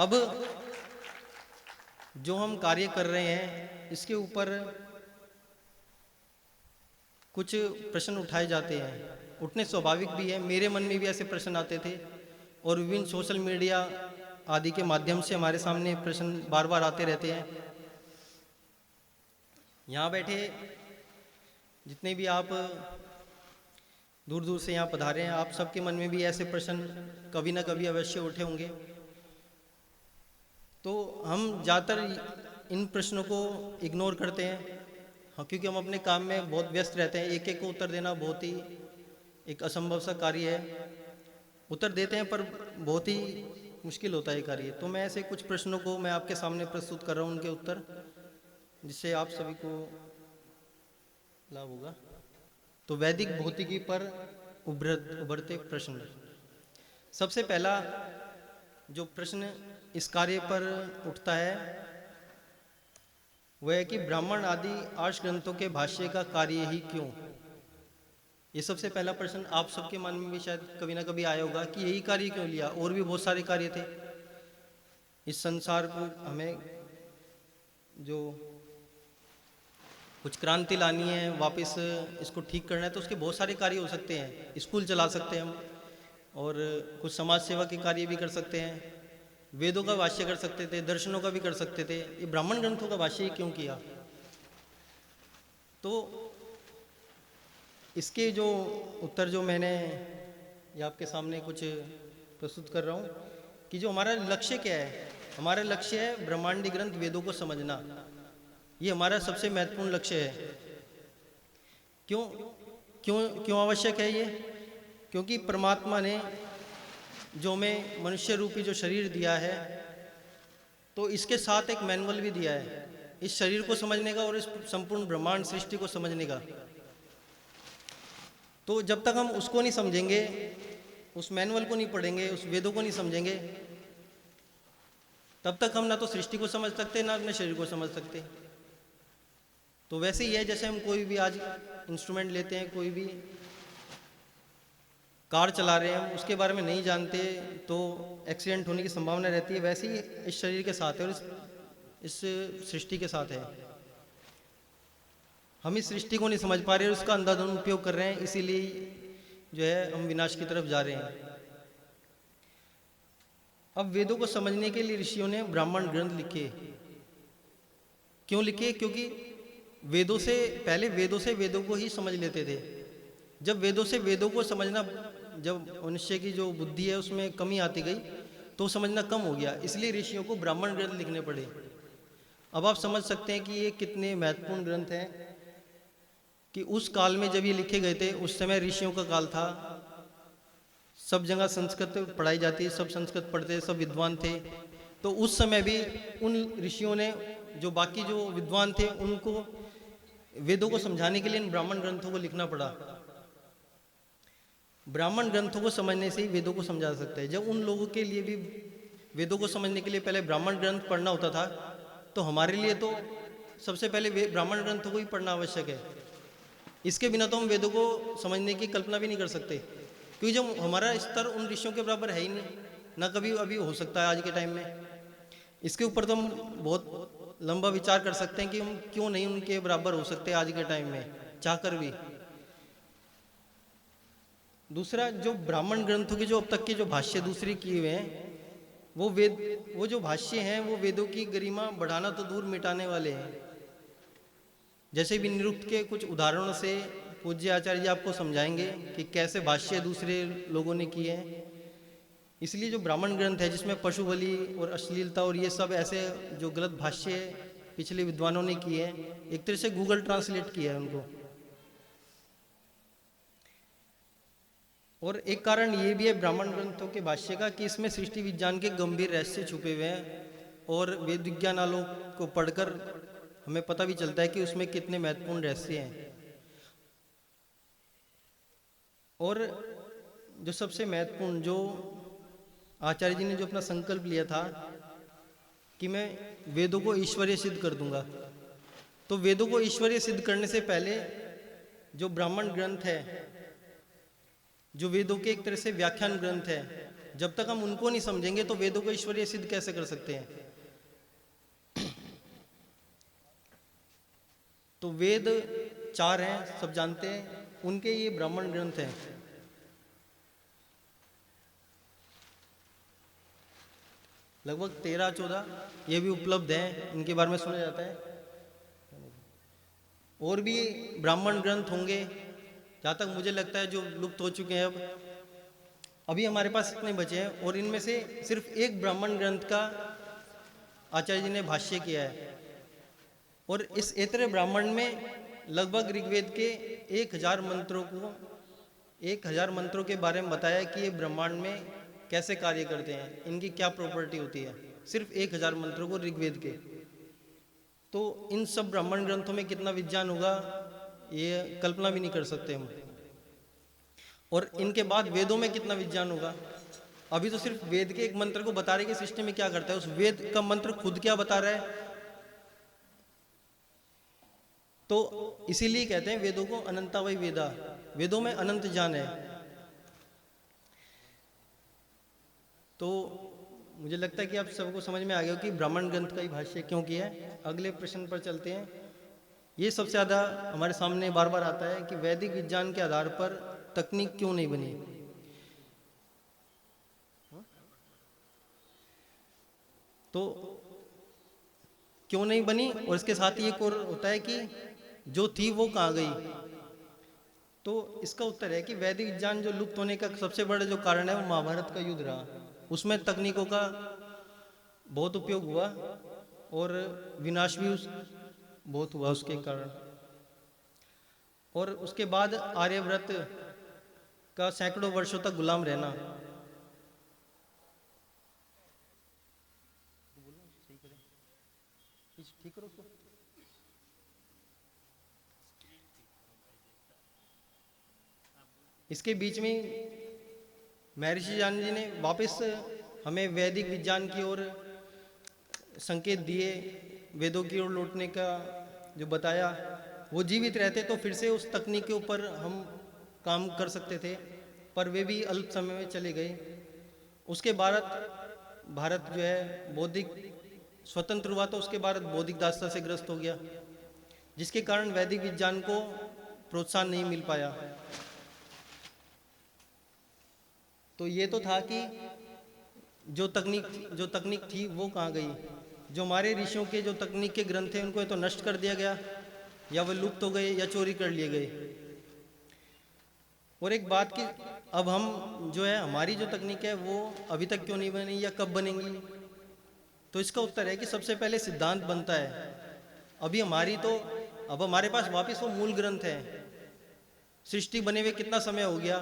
अब जो हम कार्य कर रहे हैं इसके ऊपर कुछ प्रश्न उठाए जाते हैं, उठने स्वाभाविक भी है। मेरे मन में भी ऐसे प्रश्न आते थे और विभिन्न सोशल मीडिया आदि के माध्यम से हमारे सामने प्रश्न बार बार आते रहते हैं। यहाँ बैठे जितने भी आप दूर दूर से यहाँ पधारे हैं, आप सबके मन में भी ऐसे प्रश्न कभी ना कभी अवश्य उठे होंगे। तो हम ज़्यादातर इन प्रश्नों को इग्नोर करते हैं, हाँ, क्योंकि हम अपने काम में बहुत व्यस्त रहते हैं। एक एक को उत्तर देना बहुत ही एक असंभव सा कार्य है। उत्तर देते हैं पर बहुत ही मुश्किल होता है कार्य। तो मैं ऐसे कुछ प्रश्नों को मैं आपके सामने प्रस्तुत कर रहा हूँ, उनके उत्तर, जिससे आप सभी को लाभ होगा। तो वैदिक भौतिकी पर उभरते प्रश्न। सबसे पहला जो प्रश्न इस कार्य पर उठता है वह है कि ब्राह्मण आदि आर्ष ग्रंथों के भाष्य का कार्य ही क्यों। ये सबसे पहला प्रश्न आप सबके मन में भी शायद कभी ना कभी आया होगा कि यही कार्य क्यों लिया, और भी बहुत सारे कार्य थे। इस संसार को हमें जो कुछ क्रांति लानी है, वापस इसको ठीक करना है, तो उसके बहुत सारे कार्य हो सकते हैं। स्कूल चला सकते हैं हम, और कुछ समाज सेवा के कार्य भी कर सकते हैं, वेदों का भाष्य कर सकते थे, दर्शनों का भी कर सकते थे। ये ब्राह्मण ग्रंथों का भाष्य ही क्यों किया। तो इसके जो उत्तर जो मैंने ये आपके सामने कुछ प्रस्तुत कर रहा हूँ कि जो हमारा लक्ष्य क्या है। हमारा लक्ष्य है ब्रह्मांडी ग्रंथ वेदों को समझना। ये हमारा सबसे महत्वपूर्ण लक्ष्य है। क्यों क्यों क्यों आवश्यक है ये? क्योंकि परमात्मा ने जो हमें मनुष्य रूपी जो शरीर दिया है, तो इसके साथ एक मैनुअल भी दिया है इस शरीर को समझने का और इस संपूर्ण ब्रह्मांड सृष्टि को समझने का। तो जब तक हम उसको नहीं समझेंगे, उस मैनुअल को नहीं पढ़ेंगे, उस वेदों को नहीं समझेंगे, तब तक हम ना तो सृष्टि को समझ सकते ना अपने शरीर को समझ सकते। तो वैसे ही है जैसे हम कोई भी आज इंस्ट्रूमेंट लेते हैं, कोई भी कार चला रहे हैं, हम उसके बारे में नहीं जानते तो एक्सीडेंट होने की संभावना रहती है। वैसे ही इस शरीर के साथ है और इस सृष्टि के साथ है। हम इस सृष्टि को नहीं समझ पा रहे और उसका अंधाधुंध उपयोग कर रहे हैं, इसीलिए जो है हम विनाश की तरफ जा रहे हैं। अब वेदों को समझने के लिए ऋषियों ने ब्राह्मण ग्रंथ लिखे। क्यों लिखे? क्योंकि वेदों से पहले वेदों से वेदों को ही समझ लेते थे। जब वेदों से वेदों को समझना, जब मनुष्य की जो बुद्धि है उसमें कमी आती गई तो समझना कम हो गया, इसलिए ऋषियों को ब्राह्मण ग्रंथ लिखने पड़े। अब आप समझ सकते हैं कि ये कितने महत्वपूर्ण ग्रंथ हैं कि उस काल में जब ये लिखे गए थे, उस समय ऋषियों का काल था। सब जगह संस्कृत पढ़ाई जाती, सब संस्कृत पढ़ते, सब विद्वान थे। तो उस समय भी उन ऋषियों ने, जो बाकी जो विद्वान थे, उनको वेदों को समझाने के लिए इन ब्राह्मण ग्रंथों को लिखना पड़ा। ब्राह्मण ग्रंथों को समझने से ही वेदों को समझा सकते हैं। जब उन लोगों के लिए भी वेदों को समझने के लिए पहले ब्राह्मण ग्रंथ पढ़ना होता था, तो हमारे लिए तो सबसे पहले ब्राह्मण ग्रंथों को ही पढ़ना आवश्यक है। इसके बिना तो हम वेदों को समझने की कल्पना भी नहीं कर सकते, क्योंकि जब हमारा स्तर उन ऋषियों के बराबर है ही नहीं, ना कभी अभी हो सकता है आज के टाइम में। इसके ऊपर तो हम बहुत लंबा विचार कर सकते हैं कि हम क्यों नहीं उनके बराबर हो सकते आज के टाइम में, चाहकर भी। दूसरा, जो ब्राह्मण ग्रंथों के जो अब तक के जो भाष्य दूसरे किए हुए हैं, वो जो भाष्य हैं वो वेदों की गरिमा बढ़ाना तो दूर मिटाने वाले हैं। जैसे भी निरुक्त के कुछ उदाहरणों से पूज्य आचार्य जी आपको समझाएंगे कि कैसे भाष्य दूसरे लोगों ने किए हैं। इसलिए जो ब्राह्मण ग्रंथ है जिसमें पशु बलि और अश्लीलता और ये सब ऐसे जो गलत भाष्य पिछले विद्वानों ने किए हैं, एक तरह से गूगल ट्रांसलेट किया है उनको। और एक कारण ये भी है ब्राह्मण ग्रंथों के भाष्य का कि इसमें सृष्टि विज्ञान के गंभीर रहस्य छुपे हुए हैं, और वेद विज्ञान वालों को पढ़कर हमें पता भी चलता है कि उसमें कितने महत्वपूर्ण रहस्य हैं। और जो सबसे महत्वपूर्ण, जो आचार्य जी ने जो अपना संकल्प लिया था कि मैं वेदों को ईश्वरीय सिद्ध कर दूंगा, तो वेदों को ईश्वरीय सिद्ध करने से पहले जो ब्राह्मण ग्रंथ है, जो वेदों के एक तरह से व्याख्यान ग्रंथ है, जब तक हम उनको नहीं समझेंगे तो वेदों को ईश्वरीय सिद्ध कैसे कर सकते हैं। तो वेद 4 हैं, सब जानते हैं, उनके ये ब्राह्मण ग्रंथ हैं। लगभग 13-14 ये भी उपलब्ध हैं, इनके बारे में सुना जाता है। और भी ब्राह्मण ग्रंथ होंगे, जहाँ तक मुझे लगता है जो लुप्त हो चुके हैं। अब अभी हमारे पास इतने बचे हैं, और इनमें से सिर्फ एक ब्राह्मण ग्रंथ का आचार्य जी ने भाष्य किया है। और इस ऐतरेय ब्राह्मण में लगभग ऋग्वेद के 1000 मंत्रों के बारे में बताया है कि ये ब्रह्मांड में कैसे कार्य करते हैं, इनकी क्या प्रॉपर्टी होती है। सिर्फ 1000 मंत्रों को ऋग्वेद के। तो इन सब ब्राह्मण ग्रंथों में कितना विज्ञान होगा ये कल्पना भी नहीं कर सकते हम। और इनके बाद वेदों में कितना विज्ञान होगा। अभी तो सिर्फ वेद के एक मंत्र को बता रहे कि सृष्टि में क्या करता है, उस वेद का मंत्र खुद क्या बता रहा है। तो इसीलिए कहते हैं वेदों को अनंता वै वेदा, वेदों में अनंत ज्ञान है। तो मुझे लगता है कि आप सबको समझ में आ गया कि ब्राह्मण ग्रंथ का ही भाष्य क्यों किया है। अगले प्रश्न पर चलते हैं। ये सबसे ज़्यादा हमारे सामने बार बार आता है कि वैदिक विज्ञान के आधार पर तकनीक क्यों नहीं बनी। तो क्यों नहीं बनी, और इसके साथ ही एक और होता है कि जो थी वो कहाँ गई। तो इसका उत्तर है कि वैदिक विज्ञान जो लुप्त होने का सबसे बड़ा जो कारण है वो महाभारत का युद्ध रहा। उसमें तकनीकों का बहुत उपयोग हुआ और विनाश भी बहुत हुआ उसके कारण। और उसके बाद आर्यव्रत का सैकड़ों वर्षों तक गुलाम रहना। ठीक करो उसको। इसके बीच में महर्षि ज्ञान जी ने वापस हमें वैदिक विज्ञान की ओर संकेत दिए, वेदों की ओर लौटने का जो बताया। वो जीवित रहते तो फिर से उस तकनीक के ऊपर हम काम कर सकते थे, पर वे भी अल्प समय में चले गए। उसके भारत जो है बौद्धिक स्वतंत्र हुआ, तो उसके बाद बौद्धिक दासता से ग्रस्त हो गया, जिसके कारण वैदिक विज्ञान को प्रोत्साहन नहीं मिल पाया। तो ये तो था कि जो तकनीक थी वो कहाँ गई। जो हमारे ऋषियों के जो तकनीक के ग्रंथ थे उनको या तो नष्ट कर दिया गया, या वो लुप्त हो गए, या चोरी कर लिए गए। और एक बात कि अब हम जो है हमारी जो तकनीक है वो अभी तक क्यों नहीं बनी या कब बनेंगी। तो इसका उत्तर है कि सबसे पहले सिद्धांत बनता है। अभी अब हमारे पास वापस वो मूल ग्रंथ है। सृष्टि बने हुए कितना समय हो गया,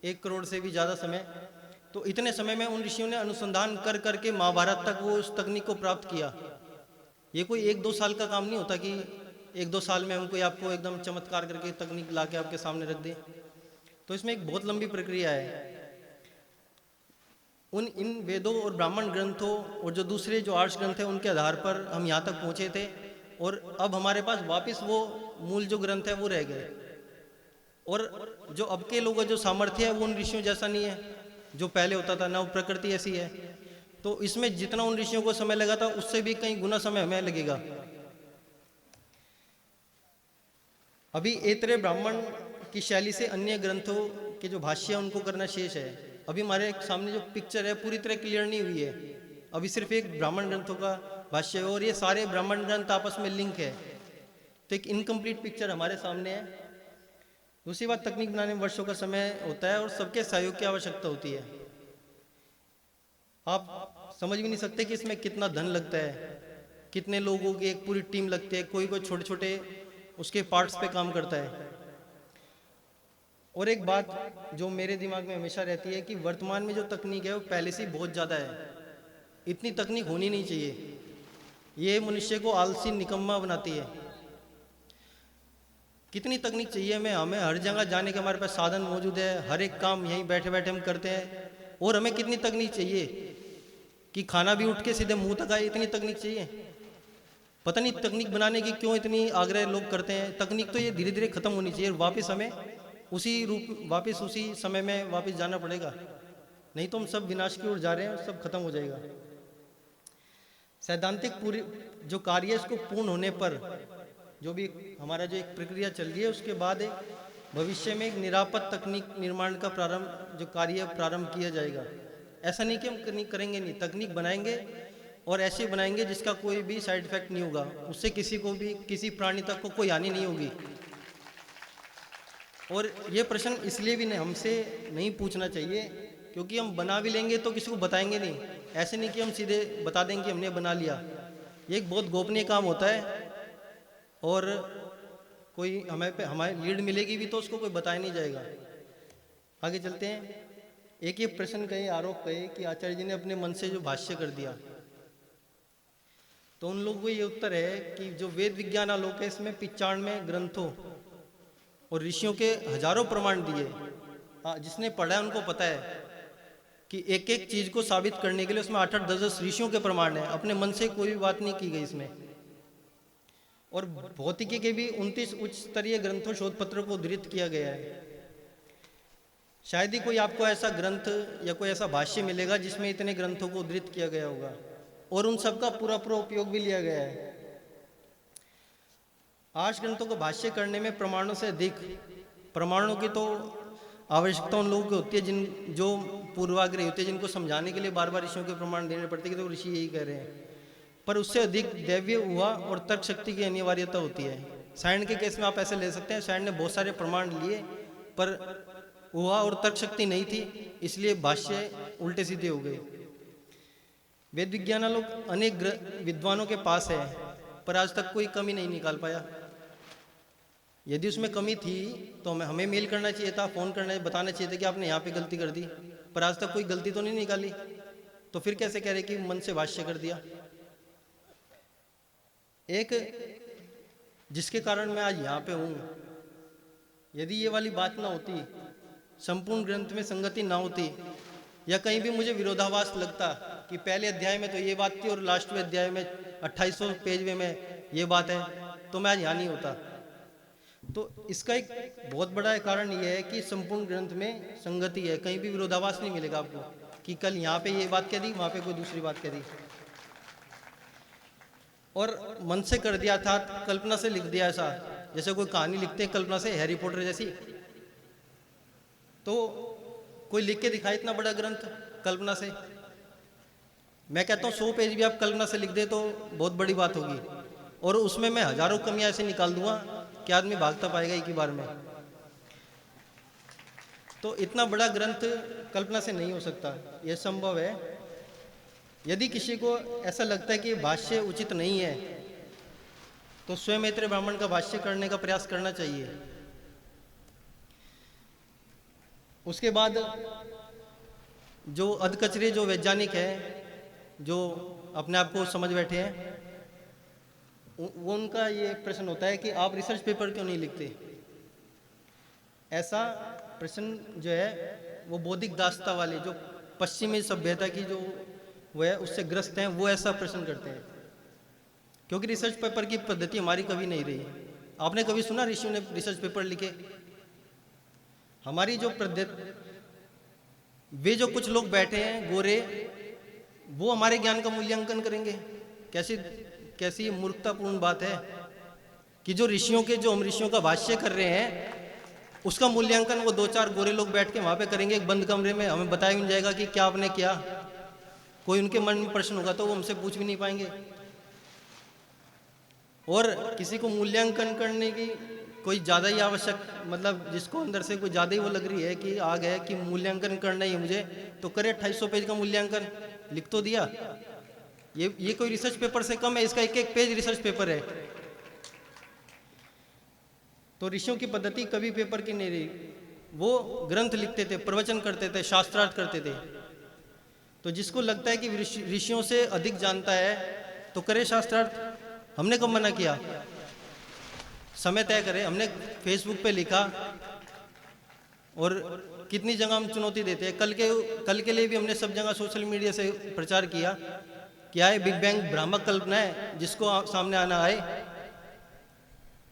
1 करोड़ से भी ज़्यादा समय। तो इतने समय में उन ऋषियों ने अनुसंधान कर करके महाभारत तक वो उस तकनीक को प्राप्त किया। ये कोई 1-2 साल का काम नहीं होता कि 1-2 साल में हम कोई आपको एकदम चमत्कार करके तकनीक ला के आपके सामने रख दे। तो इसमें एक बहुत लंबी प्रक्रिया है। इन वेदों और ब्राह्मण ग्रंथों और जो दूसरे जो आर्ष ग्रंथ हैं उनके आधार पर हम यहाँ तक पहुँचे थे, और अब हमारे पास वापस वो मूल जो ग्रंथ है वो रह गए। और जो अब के लोगों का जो सामर्थ्य है वो उन ऋषियों जैसा नहीं है जो पहले होता था, ना वो प्रकृति ऐसी है। तो इसमें जितना उन ऋषियों को समय लगा था उससे भी कहीं गुना समय हमें लगेगा। अभी ऐतरेय ब्राह्मण की शैली से अन्य ग्रंथों के जो भाष्य है उनको करना शेष है। अभी हमारे सामने जो पिक्चर है पूरी तरह क्लियर नहीं हुई है। अभी सिर्फ एक ब्राह्मण ग्रंथों का भाष्य है और ये सारे ब्राह्मण ग्रंथ आपस में लिंक है, तो एक इनकम्प्लीट पिक्चर हमारे सामने है। दूसरी बात, तकनीक बनाने में वर्षों का समय होता है और सबके सहयोग की आवश्यकता होती है। आप समझ भी नहीं सकते कि इसमें कितना धन लगता है, कितने लोगों की एक पूरी टीम लगती है, कोई कोई छोटे छोटे उसके पार्ट्स पे काम करता है। और एक बात जो मेरे दिमाग में हमेशा रहती है कि वर्तमान में जो तकनीक है वो पहले से बहुत ज़्यादा है। इतनी तकनीक होनी नहीं चाहिए, ये मनुष्य को आलसी निकम्मा बनाती है। कितनी तकनीक चाहिए हमें हर जगह जाने के हमारे पास साधन मौजूद है, हर एक काम यहीं बैठे बैठे हम करते हैं। और हमें कितनी तकनीक चाहिए कि खाना भी उठ के सीधे मुंह तक आए, इतनी तकनीक चाहिए। पता नहीं तकनीक बनाने की क्यों इतनी आग्रह लोग करते हैं। तकनीक तो ये धीरे धीरे खत्म होनी चाहिए, वापस हमें उसी समय में वापस जाना पड़ेगा। नहीं तो हम सब विनाश की ओर जा रहे हैं, सब खत्म हो जाएगा। सैद्धांतिक पूरी जो कार्य है इसको पूर्ण होने पर जो भी हमारा जो एक प्रक्रिया चल रही है, उसके बाद भविष्य में एक निरापद तकनीक निर्माण का प्रारंभ जो कार्य प्रारंभ किया जाएगा। ऐसा नहीं कि हम करेंगे नहीं, तकनीक बनाएंगे और ऐसे बनाएंगे जिसका कोई भी साइड इफेक्ट नहीं होगा, उससे किसी को भी, किसी प्राणी तक को कोई हानि नहीं होगी। और ये प्रश्न इसलिए भी हमसे नहीं पूछना चाहिए क्योंकि हम बना भी लेंगे तो किसी को बताएंगे नहीं। ऐसे नहीं कि हम सीधे बता देंगे कि हमने बना लिया, ये एक बहुत गोपनीय काम होता है और कोई हमारे लीड मिलेगी भी तो उसको कोई बताया नहीं जाएगा। आगे चलते हैं। एक ये प्रश्न कहे, आरोप कहे कि आचार्य जी ने अपने मन से जो भाष्य कर दिया, तो उन लोगों को ये उत्तर है कि जो वेद विज्ञान आलोक है इसमें 95 ग्रंथों और ऋषियों के हजारों प्रमाण दिए। जिसने पढ़ा है उनको पता है कि एक एक चीज को साबित करने के लिए उसमें 8-8, 10-10 ऋषियों के प्रमाण है। अपने मन से कोई भी बात नहीं की गई इसमें। और भौतिकी के भी 29 उच्च स्तरीय ग्रंथों शोध पत्र को उद्धृत किया गया है। शायद ही कोई आपको ऐसा ग्रंथ या कोई ऐसा भाष्य मिलेगा जिसमें इतने ग्रंथों को उद्धृत किया गया होगा और उन सबका पूरा उपयोग भी लिया गया है। 8 ग्रंथों को भाष्य करने में प्रमाणों से अधिक, प्रमाणों की तो आवश्यकता उन लोगों की होती है जो पूर्वाग्रही होते हैं, जिनको समझाने के लिए बार बार ऋषियों के प्रमाण देने पड़ते हैं कि तो ऋषि यही कह रहे हैं। पर उससे अधिक दैवीय हुआ और तर्क शक्ति की अनिवार्यता होती है। सायण के केस में आप ऐसे ले सकते हैं, सायण ने बहुत सारे प्रमाण लिए पर हुआ और तर्क शक्ति नहीं थी, इसलिए भाष्य उल्टे सीधे हो गए। वेद विज्ञान लोग अनेक विद्वानों के पास है पर आज तक कोई कमी नहीं निकाल पाया। यदि उसमें कमी थी तो हमें मेल करना चाहिए था, फोन करना, बताना चाहिए था कि आपने यहाँ पे गलती कर दी, पर आज तक कोई गलती तो नहीं निकाली। तो फिर कैसे कह रहे कि मन से भाष्य कर दिया। एक जिसके कारण मैं आज यहाँ पे हूँ, यदि ये वाली बात ना होती, संपूर्ण ग्रंथ में संगति ना होती या कहीं भी मुझे विरोधाभास लगता कि पहले अध्याय में तो ये बात थी और लास्टवें अध्याय में 2800 पेज में ये बात है, तो मैं आज यहाँ नहीं होता। तो इसका एक बहुत बड़ा कारण ये है कि संपूर्ण ग्रंथ में संगति है, कहीं भी विरोधाभास नहीं मिलेगा आपको कि कल यहाँ पे ये बात कह दी, वहाँ पे कोई दूसरी बात कह दी। और मन से कर दिया था, कल्पना से लिख दिया, ऐसा जैसे कोई कहानी लिखते हैं कल्पना से, हैरी पॉटर जैसी। तो कोई लिख के दिखाए इतना बड़ा ग्रंथ कल्पना से, मैं कहता हूँ 100 पेज भी आप कल्पना से लिख दे तो बहुत बड़ी बात होगी, और उसमें मैं हजारों कमियां ऐसे निकाल दूंगा कि आदमी भागता पाएगा एक ही बार में। तो इतना बड़ा ग्रंथ कल्पना से नहीं हो सकता, यह संभव है। यदि किसी को ऐसा लगता है कि भाष्य उचित नहीं है तो स्वयं मैत्रेय ब्राह्मण का भाष्य करने का प्रयास करना चाहिए। उसके बाद जो अधकचरे जो वैज्ञानिक है, जो अपने आप को समझ बैठे हैं, वो उनका ये प्रश्न होता है कि आप रिसर्च पेपर क्यों नहीं लिखते। ऐसा प्रश्न जो है वो बौद्धिक दास्ता वाले जो पश्चिमी सभ्यता की जो वो है उससे ग्रस्त हैं, वो ऐसा प्रश्न करते हैं। क्योंकि रिसर्च पेपर की पद्धति हमारी कभी नहीं रही। आपने कभी सुना ऋषियों ने रिसर्च पेपर लिखे? हमारी जो पद्धति, वे जो कुछ लोग बैठे हैं गोरे, वो हमारे ज्ञान का मूल्यांकन करेंगे? कैसी मूर्खतापूर्ण बात है कि जो ऋषियों के, जो हम ऋषियों का भाष्य कर रहे हैं उसका मूल्यांकन वो 2-4 गोरे लोग बैठ के वहां पे करेंगे एक बंद कमरे में। हमें बताया भी नहीं जाएगा कि क्या आपने किया। कोई उनके मन में प्रश्न होगा तो वो हमसे पूछ भी नहीं पाएंगे। और किसी को मूल्यांकन करने की कोई ज़्यादा ही आवश्यक, मतलब जिसको अंदर से कोई ज़्यादा ही वो लग रही है कि आ गया कि मूल्यांकन करना ही है मुझे, तो करे 2800 पेज का मूल्यांकन, लिख तो दिया। ये कोई रिसर्च पेपर से कम है, इसका एक पेज रिसर्च पेपर है। तो ऋषियों की पद्धति कभी पेपर की नहीं रही। वो ग्रंथ लिखते थे, प्रवचन करते थे, शास्त्रार्थ करते थे। तो जिसको लगता है कि ऋषियों से अधिक जानता है तो करे शास्त्रार्थ। हमने कब मना किया? समय तय करे। हमने फेसबुक पे लिखा और कितनी जगह हम चुनौती देते हैं। कल के लिए भी हमने सब जगह सोशल मीडिया से प्रचार किया कि आए बिग बैंग भ्रामक कल्पना है, जिसको सामने आना आए।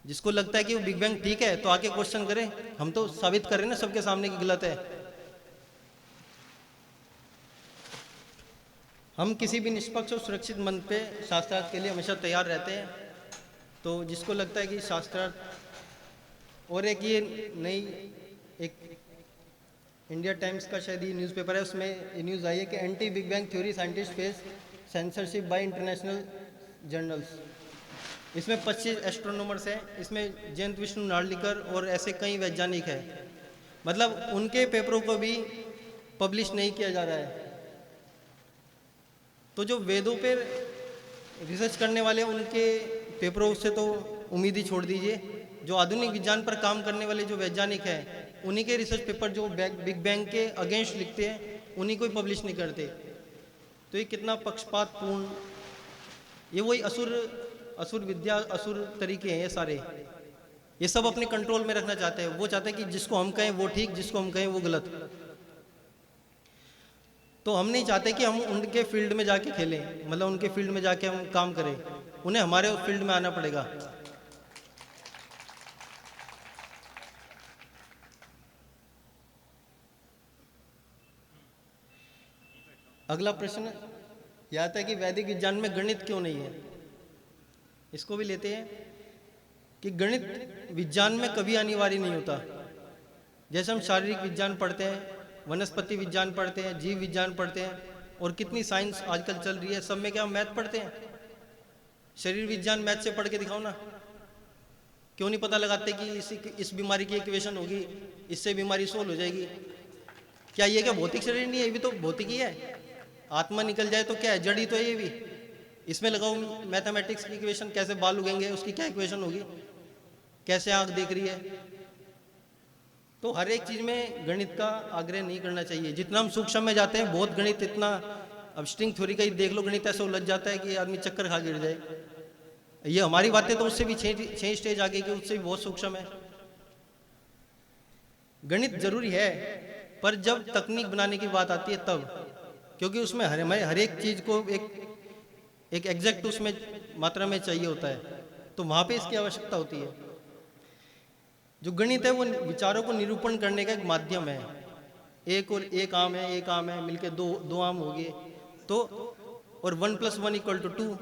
जिसको लगता है कि वो बिग बैंग ठीक है तो आके क्वेश्चन करे। हम तो साबित करें ना सबके सामने कि गलत है। हम किसी भी निष्पक्ष और सुरक्षित मंच पे शास्त्रार्थ के लिए हमेशा तैयार रहते हैं। तो जिसको लगता है कि शास्त्रार्थ, और एक ये नई एक इंडिया टाइम्स का शायद ये न्यूज़पेपर है, उसमें ये न्यूज़ आई है कि anti big bang theory scientist face censorship bye international journals. इसमें 25 एस्ट्रोनॉमर्स हैं, इसमें जयंत विष्णु नार्लिकर और ऐसे कई वैज्ञानिक हैं। मतलब उनके पेपरों को भी पब्लिश नहीं किया जा रहा है। तो जो वेदों पे रिसर्च करने वाले उनके पेपरों से तो उम्मीद ही छोड़ दीजिए। जो आधुनिक विज्ञान पर काम करने वाले जो वैज्ञानिक हैं, उन्हीं के रिसर्च पेपर जो बिग बैंग के अगेंस्ट लिखते हैं, उन्हीं को ही पब्लिश नहीं करते। तो ये कितना पक्षपातपूर्ण, ये वही असुर विद्या, असुर तरीके हैं ये सारे। ये सब अपने कंट्रोल में रखना चाहते हैं। वो चाहते हैं कि जिसको हम कहें वो ठीक, जिसको हम कहें वो गलत। तो हम नहीं चाहते कि हम उनके फील्ड में जाके खेलें, मतलब उनके फील्ड में जाके हम काम करें। उन्हें हमारे उस फील्ड में आना पड़ेगा। अगला प्रश्न यह आता है कि वैदिक विज्ञान में गणित क्यों नहीं है। इसको भी लेते हैं कि गणित विज्ञान में कभी अनिवार्य नहीं होता। जैसे हम शारीरिक विज्ञान पढ़ते हैं, वनस्पति विज्ञान पढ़ते हैं, जीव विज्ञान पढ़ते हैं, और कितनी साइंस आजकल चल रही है, सब में क्या हम मैथ पढ़ते हैं। शरीर विज्ञान मैथ से पढ़ के दिखाओ ना। क्यों नहीं पता लगाते कि इस बीमारी की इक्वेशन होगी, इससे बीमारी सोल्व हो जाएगी। क्या ये क्या भौतिक शरीर नहीं है, ये भी तो भौतिक ही है। आत्मा निकल जाए तो क्या है, जड़ी तो है ये भी। इसमें लगाओ मैथमेटिक्स की इक्वेशन, कैसे बाल उगेंगे उसकी क्या इक्वेशन होगी, कैसे आंख देख रही है। तो हर एक चीज में गणित का आग्रह नहीं करना चाहिए। जितना हम सूक्ष्म में जाते हैं, बहुत गणित इतना, अब स्ट्रिंग थ्योरी का ही देख लो, गणित ऐसा उलझ जाता है कि आदमी चक्कर खा गिर जाए। ये हमारी बातें तो उससे भी 6 स्टेज आगे की, उससे भी बहुत सूक्ष्म है। गणित जरूरी है, पर जब तकनीक बनाने की बात आती है तब, क्योंकि उसमें हर एक चीज को एक एग्जैक्ट उसमें मात्रा में चाहिए होता है, तो वहां पे इसकी आवश्यकता होती है। जो गणित है वो विचारों को निरूपण करने का एक माध्यम है। एक और एक आम है, एक आम है मिलके दो आम हो गए, तो और 1 + 1 = 2।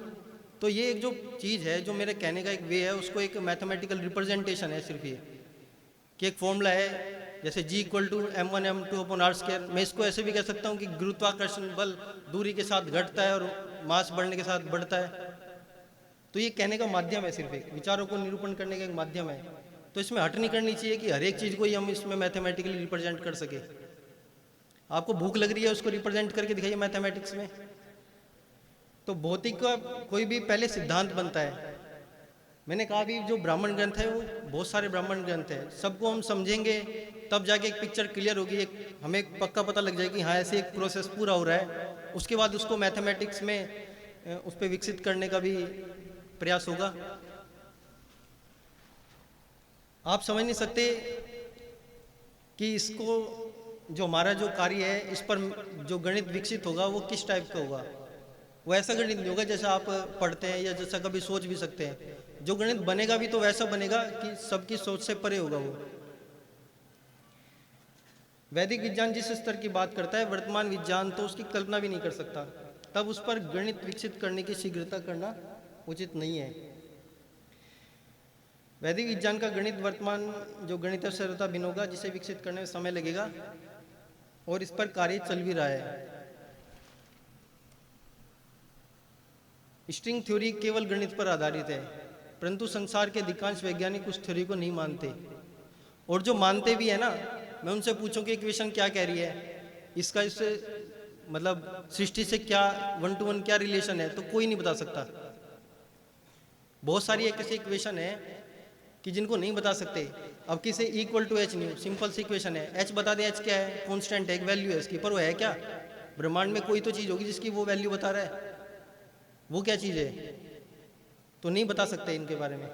तो ये एक जो चीज़ है, जो मेरे कहने का एक वे है, उसको एक मैथमेटिकल रिप्रेजेंटेशन है सिर्फ ये, कि एक फॉर्मूला है जैसे G = m1 m2/r²। मैं इसको ऐसे भी कह सकता हूँ कि गुरुत्वाकर्षण बल दूरी के साथ घटता है और मास बढ़ने के साथ बढ़ता है। तो ये कहने का माध्यम है, सिर्फ एक विचारों को निरूपण करने का एक माध्यम है। तो इसमें हट नहीं करनी चाहिए कि हर एक चीज़ को ही हम इसमें मैथमेटिकली रिप्रेजेंट कर सके। आपको भूख लग रही है, उसको रिप्रेजेंट करके दिखाइए मैथमेटिक्स में। तो भौतिक का कोई भी पहले सिद्धांत बनता है। मैंने कहा भी जो ब्राह्मण ग्रंथ है, वो बहुत सारे ब्राह्मण ग्रंथ है, सबको हम समझेंगे तब जाके एक पिक्चर क्लियर होगी, एक हमें एक पक्का पता लग जाएगी हाँ ऐसे एक प्रोसेस पूरा हो रहा है। उसके बाद उसको मैथमेटिक्स में उस पर विकसित करने का भी प्रयास होगा। आप समझ नहीं सकते कि इसको, जो हमारा जो कार्य है, इस पर जो गणित विकसित होगा वो किस टाइप का होगा। वो ऐसा गणित नहीं होगा जैसा आप पढ़ते हैं या जैसा कभी सोच भी सकते हैं। जो गणित बनेगा भी तो वैसा बनेगा कि सबकी सोच से परे होगा वो। वैदिक विज्ञान जिस स्तर की बात करता है, वर्तमान विज्ञान तो उसकी कल्पना भी नहीं कर सकता। तब उस पर गणित विकसित करने की शीघ्रता करना उचित नहीं है। वैदिक विज्ञान का गणित वर्तमान जो गणित सरलता भिन्न होगा, जिसे विकसित करने में समय लगेगा, और इस पर कार्य चल भी रहा है। स्ट्रिंग थ्योरी केवल गणित पर आधारित है, परंतु संसार के अधिकांश वैज्ञानिक उस थ्योरी को नहीं मानते। और जो मानते भी है ना, मैं उनसे पूछूं कि इक्वेशन क्या कह रही है, इसका इससे मतलब सृष्टि से क्या 1 to 1 क्या रिलेशन है, तो कोई नहीं बता सकता। बहुत सारी एक ऐसी इक्वेशन है कि जिनको नहीं बता सकते। अब किसे =h न्यू, सिंपल सी इक्वेशन है, h बता दे, h क्या है, कांस्टेंट है, एक वैल्यू है इसकी, पर वो है क्या। ब्रह्मांड में कोई तो चीज़ होगी जिसकी वो वैल्यू बता रहा है, वो क्या चीज़ है, तो नहीं बता सकते इनके बारे में।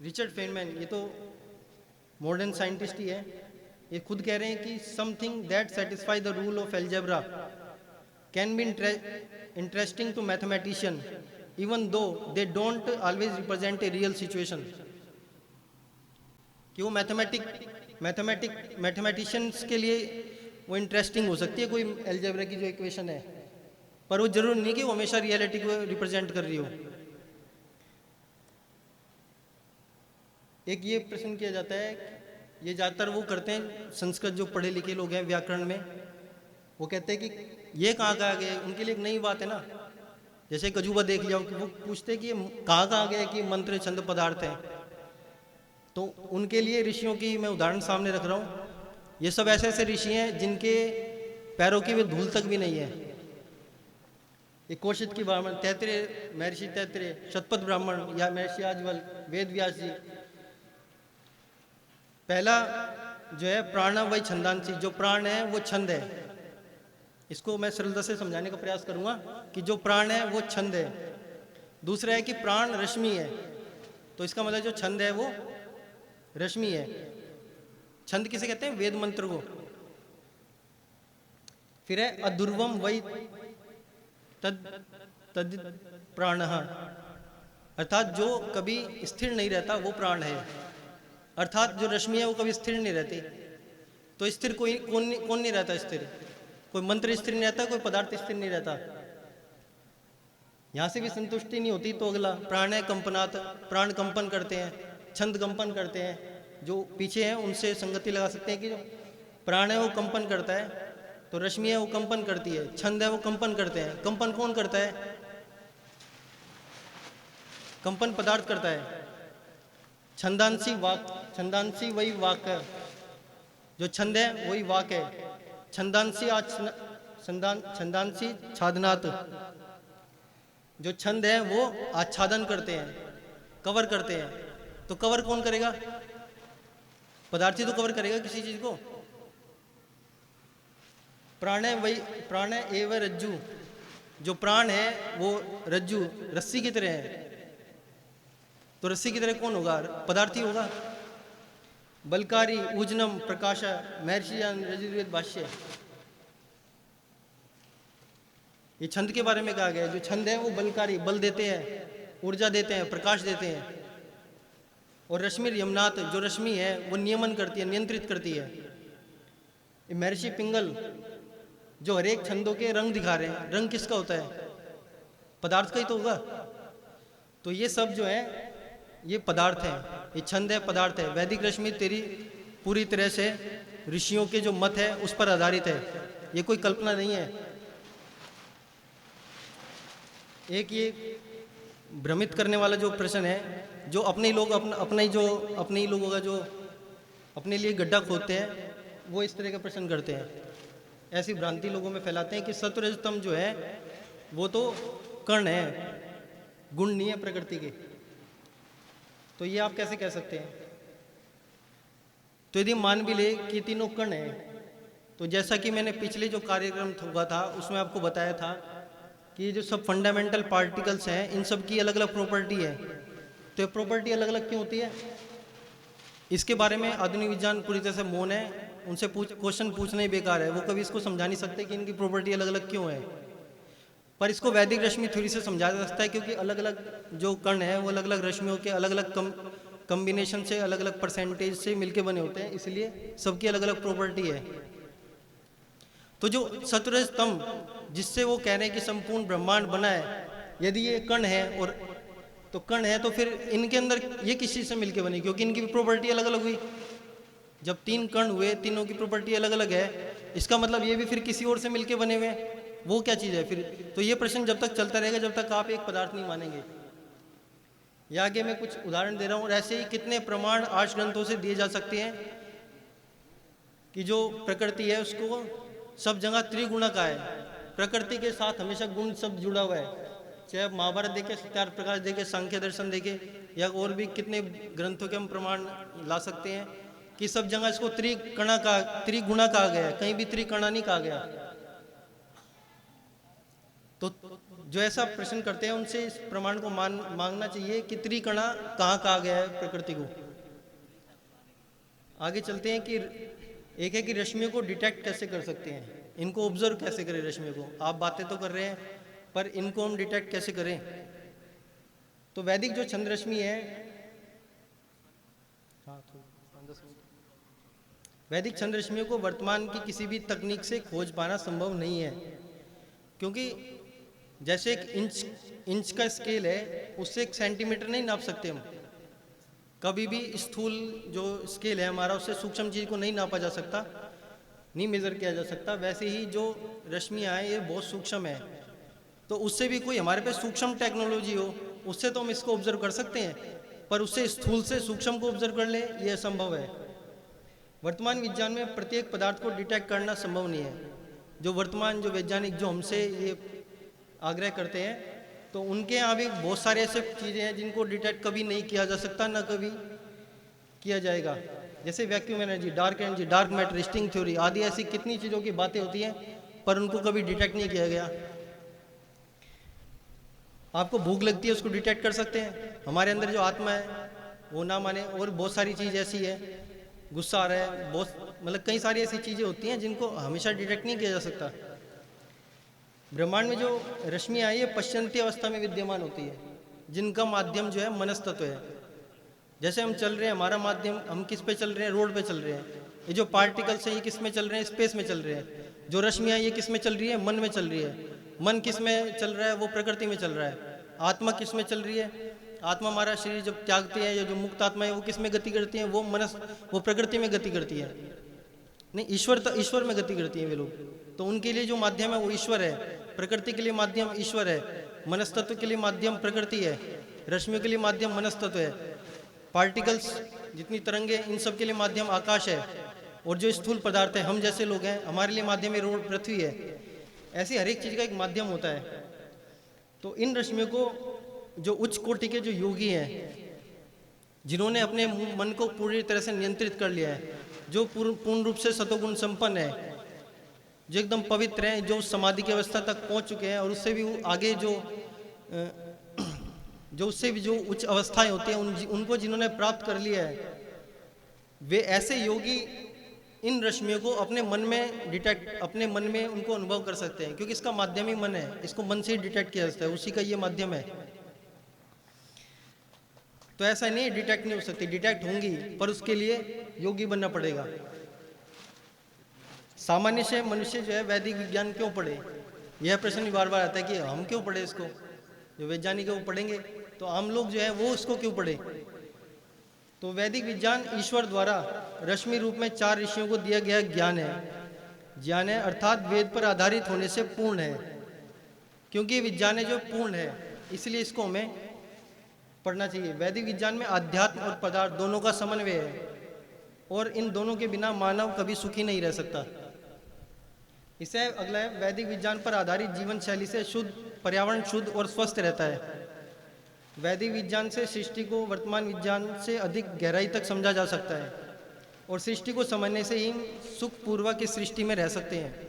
रिचर्ड फेनमैन, ये तो मॉडर्न साइंटिस्ट ही है, ये खुद कह रहे हैं कि something that satisfy the rule of algebra can be interesting to mathematician even though they don't always represent a real situation. कि वो मैथमेटिशियंस के लिए वो इंटरेस्टिंग हो सकती है, कोई एल्जेब्रा की जो इक्वेशन है, पर वो जरूर नहीं कि वो हमेशा रियलिटी को रिप्रेजेंट कर रही हो। एक ये प्रश्न किया जाता है, ये ज़्यादातर वो करते हैं संस्कृत जो पढ़े लिखे लोग हैं व्याकरण में, वो कहते हैं कि ये कहाँ कहाँ गए, उनके लिए एक नई बात है ना। जैसे कजूबा देख लिया, कि वो पूछते हैं कि ये कहाँ कहाँ गए कि मंत्र छंद पदार्थ हैं, तो उनके लिए ऋषियों की मैं उदाहरण सामने रख रहा हूँ। ये सब ऐसे ऐसे ऋषि हैं जिनके पैरों की भी धूल तक भी नहीं है। ये कौशिक की ब्राह्मण, तैतरेय, महर्षि तैतरेय, शतपथ ब्राह्मण या महर्षि आजवल, वेद व्यास जी। पहला जो है प्राण वही छंदांसी, जो प्राण है वो छंद है। इसको मैं सरलता से समझाने का प्रयास करूंगा कि जो प्राण है वो छंद है। दूसरा है कि प्राण रश्मि है, तो इसका मतलब जो छंद है वो रश्मि है। छंद किसे कहते हैं? वेद मंत्र को। फिर है अदुर्वम वही तद तद प्राण, अर्थात जो कभी स्थिर नहीं रहता वो प्राण है। अर्थात जो रश्मि है वो कभी स्थिर नहीं रहती। तो स्थिर कोई कौन नहीं रहता स्थिर? कोई मंत्र स्थिर नहीं रहता, कोई पदार्थ स्थिर नहीं रहता। यहाँ से भी संतुष्टि नहीं होती तो अगला प्राण है कंपनात्, प्राण कंपन करते हैं, छंद कंपन करते हैं। जो पीछे हैं उनसे संगति लगा सकते हैं कि जो प्राण है वो कंपन करता है, तो रश्मि है वो कंपन करती है, छंद है वो कंपन करते हैं। कंपन कौन करता है? कंपन पदार्थ करता है। छंदांसी वाक, छंदांसी वही वाक है, जो छंद है वही वाक है। छंदांसी छंदांसी छादनात्, जो छंद है वो आच्छादन करते हैं, कवर करते हैं। तो कवर कौन करेगा? पदार्थी तो कवर करेगा किसी चीज को। प्राण है वही, प्राण है एवं रज्जु, जो प्राण है वो रज्जु रस्सी की तरह है। तो रस्सी की तरह कौन होगा? पदार्थी होगा। बलकारी ऊजनम प्रकाश, महर्षि यजुर्वेद भाष्य। ये छंद के बारे में कहा गया है। जो छंद है वो बलकारी, बल देते हैं, ऊर्जा देते हैं, प्रकाश देते हैं। और रश्मि यमनाथ, जो रश्मि है वो नियमन करती है, नियंत्रित करती है। महर्षि पिंगल जो हरेक छंदों के रंग दिखा रहे हैं, रंग किसका होता है? पदार्थ का ही तो होगा। तो ये सब जो है ये पदार्थ है, ये छंद है, पदार्थ है। वैदिक रश्मि तेरी पूरी तरह से ऋषियों के जो मत है उस पर आधारित है, ये कोई कल्पना नहीं है। एक ये भ्रमित करने वाला जो प्रश्न है, जो अपने लोग अपने ही लोगों का जो अपने लिए गड्ढा खोदते हैं, वो इस तरह का प्रश्न करते हैं। ऐसी भ्रांति लोगों में फैलाते हैं कि सत्वरजतम जो है वो तो कण है, गुण नहीं है प्रकृति के। तो ये आप कैसे कह सकते हैं? तो यदि मान भी ले कि तीनों कण है, तो जैसा कि मैंने पिछले जो कार्यक्रम हुआ था उसमें आपको बताया था कि ये जो सब फंडामेंटल पार्टिकल्स हैं इन सब की अलग अलग प्रॉपर्टी है। तो ये प्रॉपर्टी अलग अलग क्यों होती है? इसके बारे में आधुनिक विज्ञान पूरी तरह से मौन है। उनसे क्वेश्चन पूछना ही बेकार है, वो कभी इसको समझा नहीं सकते कि इनकी प्रॉपर्टी अलग अलग क्यों है। पर इसको वैदिक रश्मि थ्योरी से समझाया जा सकता है, क्योंकि अलग अलग जो कण है वो अलग अलग रश्मियों के अलग अलग कम्बिनेशन से, अलग अलग परसेंटेज से मिलके बने होते हैं, इसलिए सबकी अलग अलग प्रॉपर्टी है। तो जो सत्वरजतम जिससे वो कह रहे हैं कि संपूर्ण ब्रह्मांड बना है, यदि ये कण है और तो कण है तो फिर इनके अंदर ये किस चीज़ से मिलके बनी? क्योंकि इनकी भी प्रॉपर्टी अलग अलग हुई। जब तीन कण हुए, तीनों की प्रॉपर्टी अलग अलग है, इसका मतलब ये भी फिर किसी और से मिलके बने हुए हैं। वो क्या चीज़ है फिर? तो ये प्रश्न जब तक चलता रहेगा जब तक आप एक पदार्थ नहीं मानेंगे। या आगे मैं कुछ उदाहरण दे रहा हूँ, और ऐसे ही कितने प्रमाण आर्ष ग्रंथों से दिए जा सकते हैं कि जो प्रकृति है उसको सब जगह त्रिगुणा का है। प्रकृति के साथ हमेशा गुण शब्द जुड़ा हुआ है। चाहे आप महाभारत देखे, सत्यार्थ प्रकाश देखे, सांख्य दर्शन देखे, या और भी कितने ग्रंथों के हम प्रमाण ला सकते हैं कि सब जगह इसको त्रिगुणा कहा गया है, कहीं भी त्रिकणा नहीं कहा गया। तो जो ऐसा प्रश्न करते हैं उनसे इस प्रमाण को मांगना चाहिए कि त्रिकणा कहाँ कहा गया है प्रकृति को। आगे चलते हैं कि एक है कि रश्मियों को डिटेक्ट कैसे कर सकते हैं, इनको ऑब्जर्व कैसे करें रश्मियों को। आप बातें तो कर रहे हैं पर इनको हम डिटेक्ट कैसे करें? तो वैदिक जो छंद रश्मि है, वैदिक छंद रश्मियों को वर्तमान की किसी भी तकनीक से खोज पाना संभव नहीं है, क्योंकि जैसे एक इंच का स्केल है, उससे 1 सेंटीमीटर नहीं नाप सकते हम। कभी भी स्थूल जो स्केल है हमारा, उससे सूक्ष्म चीज को नहीं नापा जा सकता, नहीं मेजर किया जा सकता। वैसे ही जो रश्मियाँ हैं ये बहुत सूक्ष्म है, तो उससे भी कोई हमारे पे सूक्ष्म टेक्नोलॉजी हो, उससे तो हम इसको ऑब्जर्व कर सकते हैं, पर उससे स्थूल से सूक्ष्म को ऑब्जर्व कर ले, ये असंभव है। वर्तमान विज्ञान में प्रत्येक पदार्थ को डिटेक्ट करना संभव नहीं है। जो वर्तमान जो वैज्ञानिक जो हमसे ये आग्रह करते हैं, तो उनके यहाँ भी बहुत सारे ऐसे चीज़ें हैं जिनको डिटेक्ट कभी नहीं किया जा सकता, ना कभी किया जाएगा। जैसे vacuum energy, dark matter, string theory आदि ऐसी कितनी चीज़ों की बातें होती हैं, पर उनको कभी डिटेक्ट नहीं किया गया। आपको भूख लगती है, उसको डिटेक्ट कर सकते हैं, हमारे अंदर जो आत्मा है वो ना माने। और बहुत सारी चीज़ ऐसी है, गुस्सा आ रहा है, बहुत मतलब कई सारी ऐसी चीज़ें होती हैं जिनको हमेशा डिटेक्ट नहीं किया जा सकता। ब्रह्मांड में जो रश्मि आई है पश्चंती अवस्था में विद्यमान होती है, जिनका माध्यम जो है मनस्तत्व है। जैसे हम चल रहे हैं, हमारा माध्यम, हम किस पे चल रहे हैं, रोड पे चल रहे हैं। ये जो पार्टिकल्स हैं ये किस में चल रहे हैं, स्पेस में चल रहे हैं। जो रश्मियाँ ये किस में चल रही है, मन में चल रही है। मन किस में चल रहा है, वो प्रकृति में चल रहा है। आत्मा किस में चल रही है, आत्मा हमारा शरीर जब त्यागती है, या जो मुक्त आत्मा है वो किस में गति करती है, वो प्रकृति में गति करती है। नहीं, ईश्वर में गति करती है वे लोग। तो उनके लिए जो माध्यम है वो ईश्वर है, प्रकृति के लिए माध्यम ईश्वर है, मनस्तत्व के लिए माध्यम प्रकृति है, रश्मियों के लिए माध्यम मनस्तत्व है, पार्टिकल्स जितनी तरंगे, इन सब के लिए माध्यम आकाश है, और जो स्थूल पदार्थ है, हम जैसे लोग हैं, हमारे लिए माध्यम ये रोड पृथ्वी है। ऐसी हर एक चीज़ का एक माध्यम होता है। तो इन रश्मियों को जो उच्च कोटि के जो योगी हैं, जिन्होंने अपने मन को पूरी तरह से नियंत्रित कर लिया है, जो पूर्ण रूप से सतोगुण संपन्न है, जो एकदम पवित्र हैं, जो समाधि की अवस्था तक पहुंच चुके हैं, और उससे भी आगे उससे भी जो उच्च अवस्थाएं होती हैं, उनको जिन्होंने प्राप्त कर लिया है, वे ऐसे योगी इन रश्मियों को अपने मन में डिटेक्ट, अपने मन में उनको अनुभव कर सकते हैं, क्योंकि इसका माध्यम ही मन है, इसको मन से ही डिटेक्ट किया जाता है, उसी का ये माध्यम है। तो ऐसा नहीं डिटेक्ट नहीं हो सकती, डिटेक्ट होंगी, पर उसके लिए योगी बनना पड़ेगा। सामान्य से मनुष्य जो है वैदिक विज्ञान क्यों पढ़े, यह प्रश्न भी बार बार आता है कि हम क्यों पढ़े इसको। जो वैज्ञानिक है वो पढ़ेंगे, तो आम लोग जो है वो इसको क्यों पढ़े। तो वैदिक विज्ञान ईश्वर द्वारा रश्मि रूप में 4 ऋषियों को दिया गया ज्ञान है, अर्थात वेद पर आधारित होने से पूर्ण है। क्योंकि विज्ञान है जो पूर्ण है, इसलिए इसको हमें पढ़ना चाहिए। वैदिक विज्ञान में आध्यात्म और पदार्थ दोनों का समन्वय है, और इन दोनों के बिना मानव कभी सुखी नहीं रह सकता। इससे अगला है, वैदिक विज्ञान पर आधारित जीवन शैली से शुद्ध पर्यावरण शुद्ध और स्वस्थ रहता है। वैदिक विज्ञान से सृष्टि को वर्तमान विज्ञान से अधिक गहराई तक समझा जा सकता है, और सृष्टि को समझने से ही सुखपूर्वक इस सृष्टि में रह सकते हैं,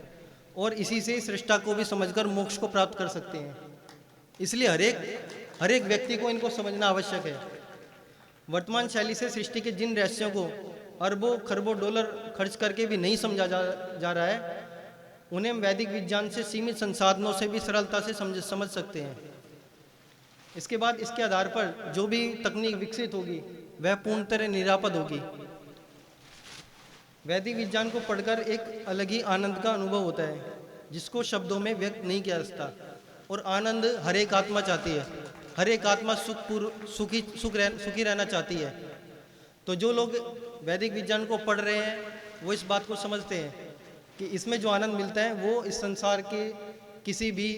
और इसी से सृष्टा को भी समझकर मोक्ष को प्राप्त कर सकते हैं। इसलिए हर एक व्यक्ति को इनको समझना आवश्यक है। वर्तमान शैली से सृष्टि के जिन रहस्यों को अरबों खरबों डॉलर खर्च करके भी नहीं समझा जा रहा है, उन्हें हम वैदिक विज्ञान से सीमित संसाधनों से भी सरलता से समझ सकते हैं। इसके बाद इसके आधार पर जो भी तकनीक विकसित होगी वह पूर्ण तरह निरापद होगी। वैदिक विज्ञान को पढ़कर एक अलग ही आनंद का अनुभव होता है, जिसको शब्दों में व्यक्त नहीं किया जा सकता। और आनंद हर एक आत्मा चाहती है, हर एक आत्मा सुखी रहना चाहती है। तो जो लोग वैदिक विज्ञान को पढ़ रहे हैं वो इस बात को समझते हैं कि इसमें जो आनंद मिलता है वो इस संसार के किसी भी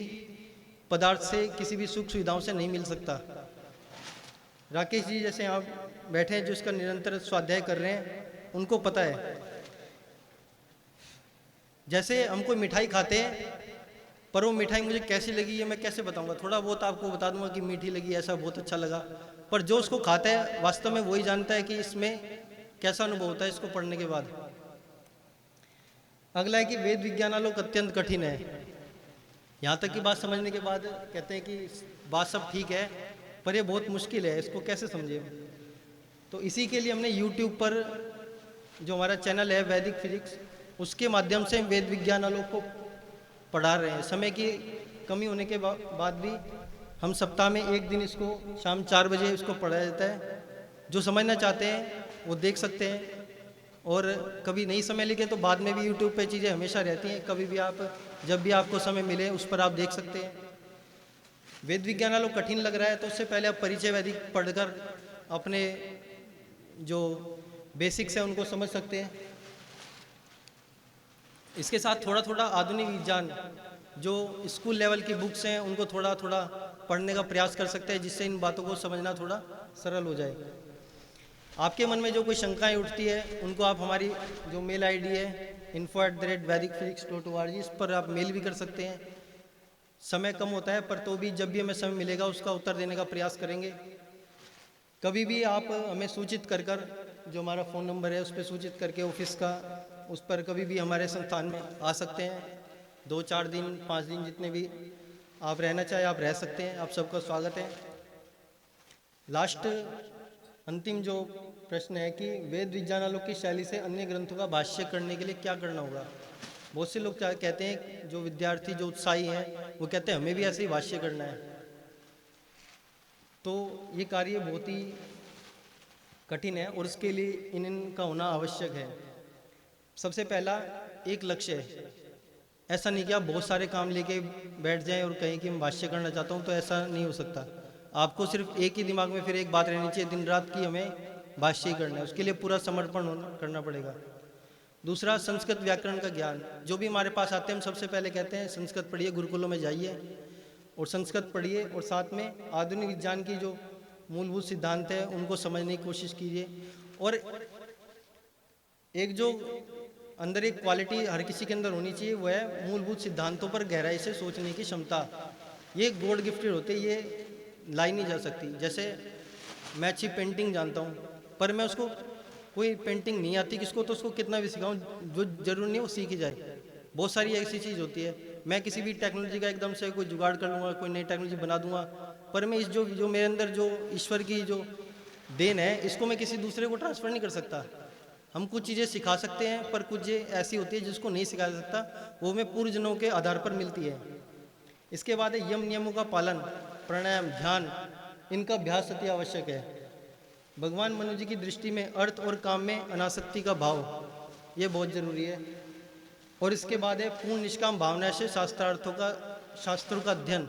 पदार्थ से, किसी भी सुख सुविधाओं से नहीं मिल सकता। राकेश जी जैसे यहाँ बैठे हैं, जो इसका निरंतर स्वाध्याय कर रहे हैं, उनको पता है। जैसे हम कोई मिठाई खाते हैं, पर वो मिठाई मुझे कैसी लगी ये मैं कैसे बताऊंगा। थोड़ा बहुत आपको बता दूंगा कि मीठी लगी, ऐसा बहुत अच्छा लगा, पर जो उसको खाता है वास्तव में वही जानता है कि इसमें कैसा अनुभव होता है इसको पढ़ने के बाद। अगला है कि वेद विज्ञानालोक अत्यंत कठिन है। यहाँ तक की बात समझने के बाद कहते हैं कि बात सब ठीक है, पर ये बहुत मुश्किल है, इसको कैसे समझे। तो इसी के लिए हमने YouTube पर जो हमारा चैनल है वैदिक फिजिक्स, उसके माध्यम से वेद विज्ञानालोक को पढ़ा रहे हैं। समय की कमी होने के बाद भी हम सप्ताह में एक दिन इसको शाम 4 बजे इसको पढ़ाया जाता है। जो समझना चाहते हैं वो देख सकते हैं। और कभी नहीं समय लिखे तो बाद में भी यूट्यूब पे चीज़ें हमेशा रहती हैं, कभी भी आप जब भी आपको समय मिले उस पर आप देख सकते हैं। वेद विज्ञान आलो कठिन लग रहा है तो उससे पहले आप परिचय वैदिक पढ़कर अपने जो बेसिक्स हैं उनको समझ सकते हैं। इसके साथ थोड़ा थोड़ा आधुनिक विज्ञान जो स्कूल लेवल की बुक्स हैं उनको थोड़ा थोड़ा पढ़ने का प्रयास कर सकते हैं, जिससे इन बातों को समझना थोड़ा सरल हो जाए। आपके मन में जो कोई शंकाएं उठती है उनको आप हमारी जो मेल आईडी है info@vedicphysics.org इस पर आप मेल भी कर सकते हैं। समय कम होता है पर तो भी जब भी हमें समय मिलेगा उसका उत्तर देने का प्रयास करेंगे। कभी भी आप हमें सूचित कर कर जो हमारा फ़ोन नंबर है उस पर सूचित करके ऑफिस का उस पर कभी भी हमारे संस्थान में आ सकते हैं। 2-4 दिन 5 दिन जितने भी आप रहना चाहे आप रह सकते हैं। आप सबका स्वागत है। लास्ट अंतिम जो प्रश्न है कि वेद विज्ञानालोक की शैली से अन्य ग्रंथों का भाष्य करने के लिए क्या करना होगा। बहुत से लोग कहते हैं, जो विद्यार्थी जो उत्साही हैं वो कहते हैं हमें भी ऐसे ही भाष्य करना है। तो ये कार्य बहुत ही कठिन है और उसके लिए इनका होना आवश्यक है। सबसे पहला एक लक्ष्य है। ऐसा नहीं कि आप बहुत सारे काम लेके बैठ जाएं और कहें कि मैं भाष्य करना चाहता हूं, तो ऐसा नहीं हो सकता। आपको सिर्फ एक ही दिमाग में फिर एक बात रहनी चाहिए दिन रात की हमें भाष्य ही करना है। उसके लिए पूरा समर्पण करना पड़ेगा। दूसरा, संस्कृत व्याकरण का ज्ञान। जो भी हमारे पास आते हैं हम सबसे पहले कहते हैं संस्कृत पढ़िए, गुरुकुलों में जाइए और संस्कृत पढ़िए और साथ में आधुनिक विज्ञान की जो मूलभूत सिद्धांत है उनको समझने की कोशिश कीजिए। और एक जो अंदर एक क्वालिटी हर किसी के अंदर होनी चाहिए वो है मूलभूत सिद्धांतों पर गहराई से सोचने की क्षमता। ये गॉड गिफ्टेड होते, ये लाई नहीं जा सकती। जैसे मैं अच्छी पेंटिंग जानता हूँ पर मैं उसको कोई पेंटिंग नहीं आती किसको, तो उसको कितना भी सिखाऊं जो जरूरी नहीं है वो सीखी जाए। बहुत सारी ऐसी चीज़ होती है, मैं किसी भी टेक्नोलॉजी का एकदम से कोई जुगाड़ कर लूँगा, कोई नई टेक्नोलॉजी बना दूंगा, पर मैं इस जो मेरे अंदर जो ईश्वर की जो देन है इसको मैं किसी दूसरे को ट्रांसफ़र नहीं कर सकता। हम कुछ चीज़ें सिखा सकते हैं पर कुछ चीज़ें ऐसी होती है जिसको नहीं सिखा सकता, वो हमें पूर्वजनों के आधार पर मिलती है। इसके बाद है यम नियमों का पालन, प्राणायाम, ध्यान, इनका अभ्यास अति आवश्यक है। भगवान मनुष्य की दृष्टि में अर्थ और काम में अनासक्ति का भाव, ये बहुत ज़रूरी है। और इसके बाद है पूर्ण निष्काम भावना से शास्त्रों का अध्ययन।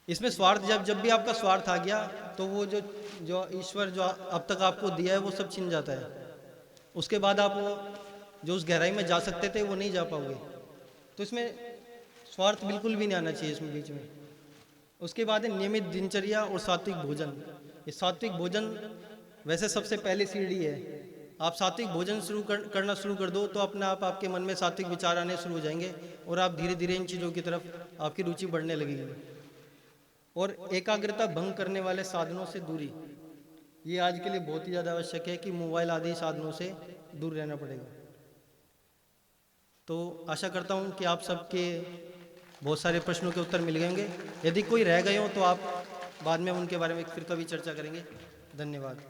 इसमें स्वार्थ जब भी आपका स्वार्थ आ गया तो वो जो ईश्वर जो अब तक आपको दिया है वो सब छिन जाता है। उसके बाद आप वो जो उस गहराई में जा सकते थे वो नहीं जा पाओगे। तो इसमें स्वार्थ बिल्कुल भी नहीं आना चाहिए इसमें बीच में। उसके बाद है नियमित दिनचर्या और सात्विक भोजन। ये सात्विक भोजन वैसे सबसे पहली सीढ़ी है। आप सात्विक भोजन करना शुरू कर दो तो अपने आप आपके मन में सात्विक विचार आने शुरू हो जाएंगे और आप धीरे धीरे इन चीज़ों की तरफ आपकी रुचि बढ़ने लगेगी। और एकाग्रता भंग करने वाले साधनों से दूरी, ये आज के लिए बहुत ही ज़्यादा आवश्यक है कि मोबाइल आदि साधनों से दूर रहना पड़ेगा। तो आशा करता हूँ कि आप सबके बहुत सारे प्रश्नों के उत्तर मिल गए होंगे। यदि कोई रह गए हो तो आप बाद में उनके बारे में फिर कभी चर्चा करेंगे। धन्यवाद।